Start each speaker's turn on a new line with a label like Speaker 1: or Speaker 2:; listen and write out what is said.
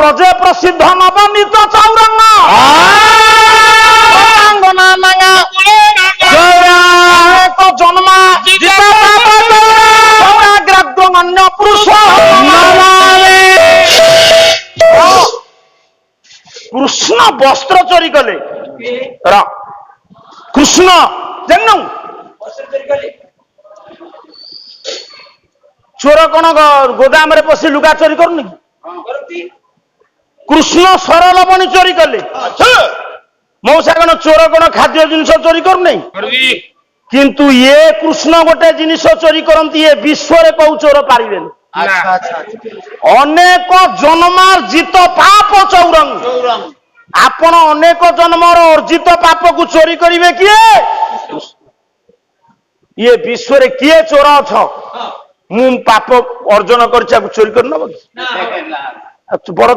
Speaker 1: ବ୍ରଜେ ପ୍ରସିଦ୍ଧ ନବନୀତ ଚୌରଙ୍ଗ ଜନ୍ମା ଅନ୍ୟ ପୁରୁଷ କୃଷ୍ଣ ବସ୍ତ୍ର ଚୋରି କଲେ କୃଷ୍ଣ ଜାଣିନୁ ଚୋର କଣ ଗୋଦାମରେ ପଶି ଲୁଗା ଚୋରି କରୁନି କୃଷ୍ଣ ସରଲବଣୀ ଚୋରି କଲେ ମଉସା କଣ ଚୋର କଣ ଖାଦ୍ୟ ଜିନିଷ ଚୋରି କରୁନି କିନ୍ତୁ ଇଏ କୃଷ୍ଣ ଗୋଟେ ଜିନିଷ ଚୋରି କରନ୍ତି ଏ ବିଶ୍ୱରେ କୋଉ ଚୋର ପାରିବେନି ଅନେକ ଜନ୍ମାର୍ଜିତ ପାପ ଚୌରଙ୍ଗ ଆପଣ ଅନେକ ଜନ୍ମର ଅର୍ଜିତ ପାପକୁ ଚୋରି କରିବେ କିଏ ଇଏ ବିଶ୍ୱରେ କିଏ ଚୋର ଅଛ ମୁଁ ପାପ ଅର୍ଜନ କରିଛି ଆକୁ ଚୋରି କରି ନବ ବଡ